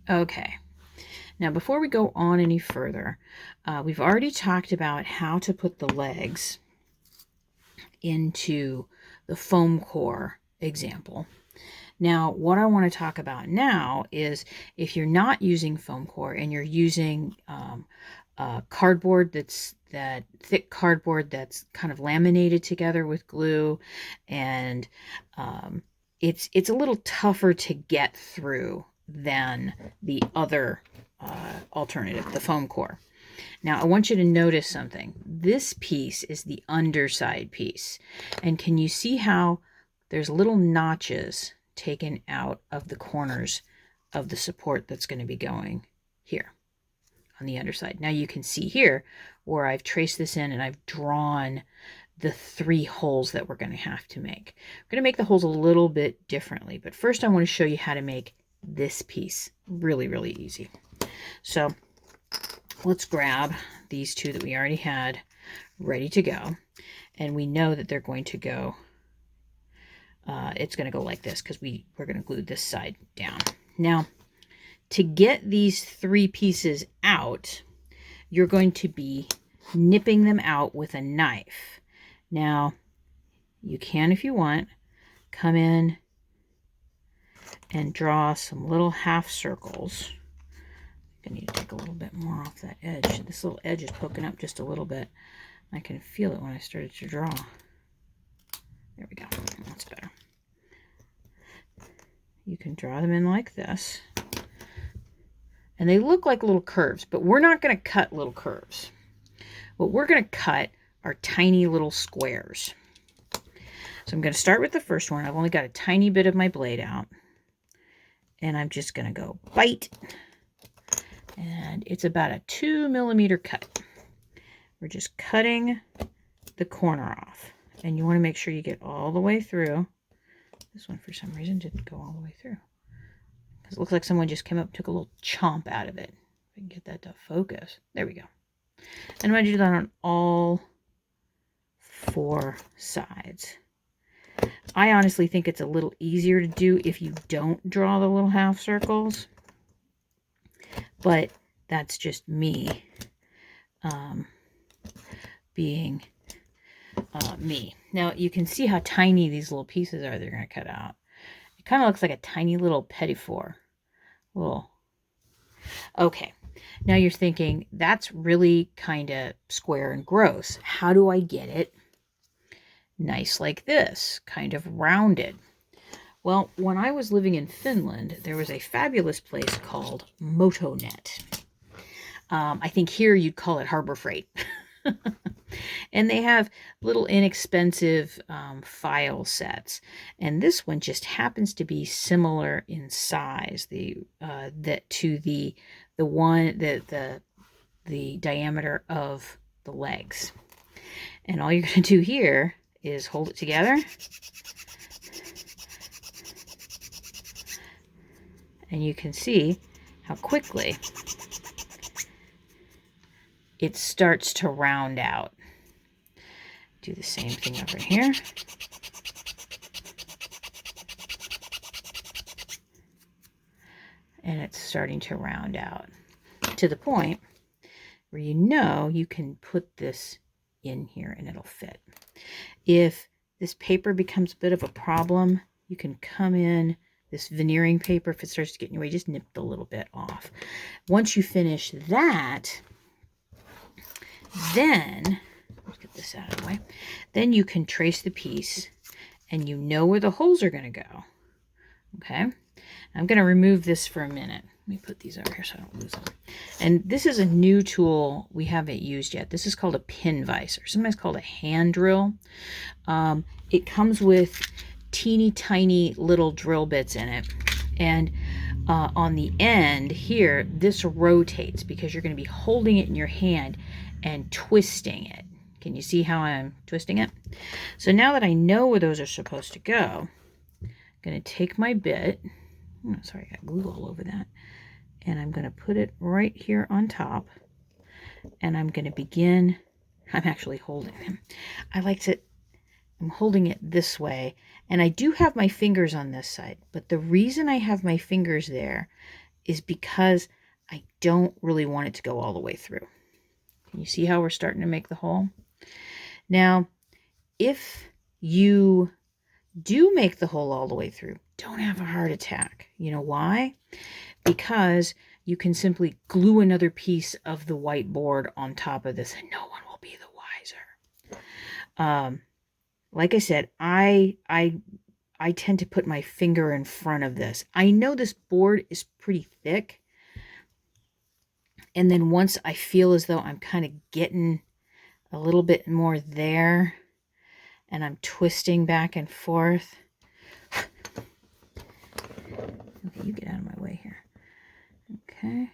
Okay. Now, before we go on any further, we've already talked about how to put the legs into the foam core example. Now, what I want to talk about now is if you're not using foam core and you're using cardboard that thick cardboard that's kind of laminated together with glue, and it's a little tougher to get through than the other alternative, the foam core. Now, I want you to notice something. This piece is the underside piece. And can you see how there's little notches taken out of the corners of the support that's going to be going here on the underside? Now you can see here where I've traced this in and I've drawn the 3 holes that we're going to have to make. We're going to make the holes a little bit differently, but first I want to show you how to make this piece really, really easy. So let's grab these 2 that we already had ready to go. And we know that they're going to go, it's going to go like this because we're going to glue this side down. Now, to get these 3 pieces out, you're going to be nipping them out with a knife. Now, you can, if you want, come in and draw some little half circles. I need to take a little bit more off that edge. This little edge is poking up just a little bit. I can feel it when I started to draw. There we go. That's better. You can draw them in like this. And they look like little curves, but we're not going to cut little curves. What we're going to cut are tiny little squares. So I'm going to start with the first one. I've only got a tiny bit of my blade out. And I'm just going to go bite. And it's about a 2 millimeter cut. We're just cutting the corner off. And you want to make sure you get all the way through. This one, for some reason, didn't go all the way through. Because it looks like someone just came up and took a little chomp out of it. If I can get that to focus. There we go. And I'm going to do that on all 4 sides. I honestly think it's a little easier to do if you don't draw the little half circles. But that's just me being me. Now, you can see how tiny these little pieces are they're going to cut out. It kind of looks like a tiny little petit four. Okay, now you're thinking, that's really kind of square and gross. How do I get it nice like this, kind of rounded? Well, when I was living in Finland, there was a fabulous place called Motonet. I think here you'd call it Harbor Freight. And they have little inexpensive file sets. And this one just happens to be similar in size to the diameter of the legs. And all you're going to do here is hold it together. And you can see how quickly it starts to round out. Do the same thing over here. And it's starting to round out to the point where you know you can put this in here and it'll fit. If this paper becomes a bit of a problem, you can come in, this veneering paper, if it starts to get in your way, just nip it a little bit off. Once you finish that, then, let's get this out of the way, then you can trace the piece and you know where the holes are going to go. Okay, I'm going to remove this for a minute. Let me put these over here so I don't lose them. And this is a new tool we haven't used yet. This is called a pin vise, or sometimes called a hand drill. It comes with teeny tiny little drill bits in it. And on the end here, this rotates because you're going to be holding it in your hand and twisting it. Can you see how I'm twisting it? So now that I know where those are supposed to go, I'm going to take my bit. Oh, sorry, I got glue all over that. And I'm going to put it right here on top. And I'm going to begin. I'm actually holding them. I'm holding it this way. And I do have my fingers on this side. But the reason I have my fingers there is because I don't really want it to go all the way through. Can you see how we're starting to make the hole? Now, if you do make the hole all the way through, don't have a heart attack. You know why? Because you can simply glue another piece of the whiteboard on top of this and no one will be the wiser. Like I said, I tend to put my finger in front of this. I know this board is pretty thick. And then once I feel as though I'm kind of getting a little bit more there and I'm twisting back and forth. Okay, you get out of my way here. Okay.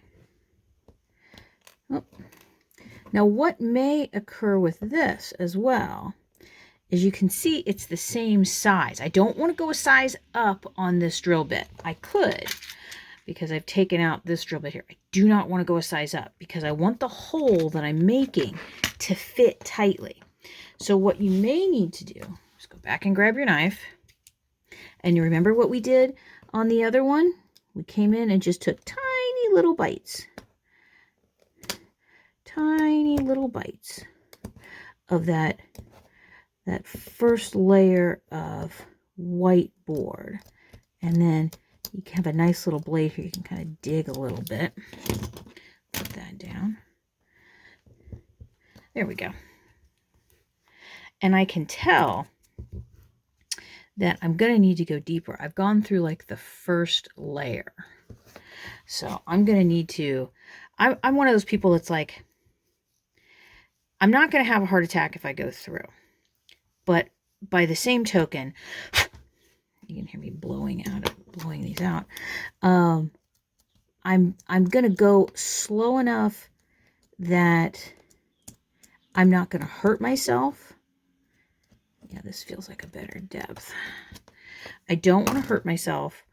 Oh. Now what may occur with this as well is you can see it's the same size. I don't want to go a size up on this drill bit. I could, because I've taken out this drill bit here. I do not want to go a size up because I want the hole that I'm making to fit tightly. So what you may need to do is go back and grab your knife. And you remember what we did on the other one? We came in and just took tiny little bites. Tiny little bites of that first layer of white board. And then you can have a nice little blade here. You can kind of dig a little bit. Put that down. There we go. And I can tell that I'm going to need to go deeper. I've gone through like the first layer. So I'm going to need to, I'm one of those people that's like, I'm not going to have a heart attack if I go through. But by the same token, you can hear me blowing these out. I'm going to go slow enough that I'm not going to hurt myself. Yeah, this feels like a better depth. I don't want to hurt myself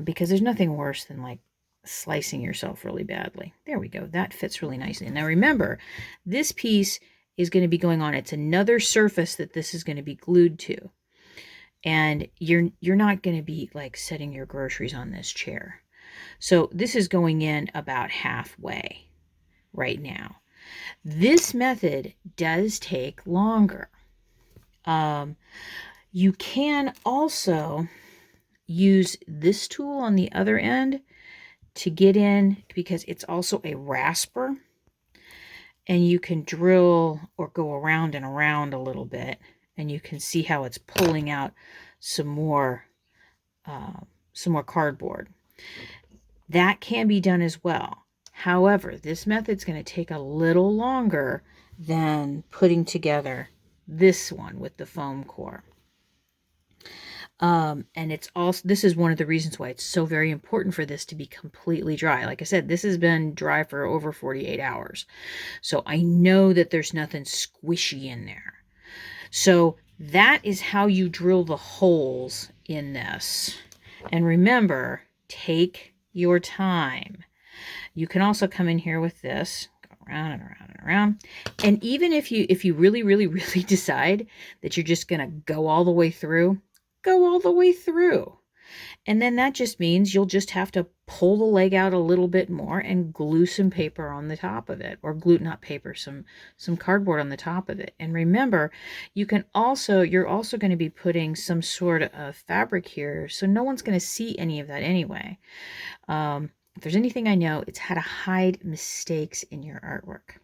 because there's nothing worse than like slicing yourself really badly. There we go. That fits really nicely. Now remember, this piece is going to be going on. It's another surface that this is going to be glued to. And you're not going to be like setting your groceries on this chair. So this is going in about halfway right now. This method does take longer. You can also use this tool on the other end to get in because it's also a rasper. And you can drill or go around and around a little bit. And you can see how it's pulling out some more cardboard. That can be done as well. However, this method's going to take a little longer than putting together this one with the foam core. And it's also, this is one of the reasons why it's so very important for this to be completely dry. Like I said, this has been dry for over 48 hours. So I know that there's nothing squishy in there. So that is how you drill the holes in this. And remember, take your time. You can also come in here with this, go around and around and around. And even if you really, really, really decide that you're just going to go all the way through, go all the way through. And then that just means you'll just have to pull the leg out a little bit more and glue some paper on the top of it, or glue, not paper, some cardboard on the top of it. And remember, you're also going to be putting some sort of fabric here, so no one's going to see any of that anyway. If there's anything I know, it's how to hide mistakes in your artwork.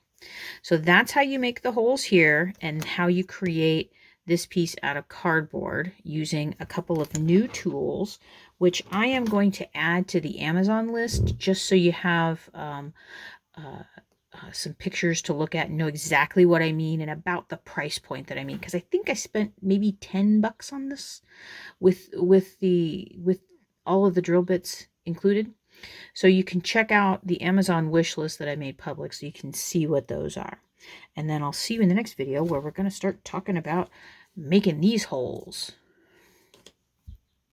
So that's how you make the holes here and how you create this piece out of cardboard using a couple of new tools, which I am going to add to the Amazon list just so you have some pictures to look at and know exactly what I mean and about the price point that I mean, because I think I spent maybe $10 on this with all of the drill bits included. So you can check out the Amazon wish list that I made public so you can see what those are. And then I'll see you in the next video where we're going to start talking about making these holes.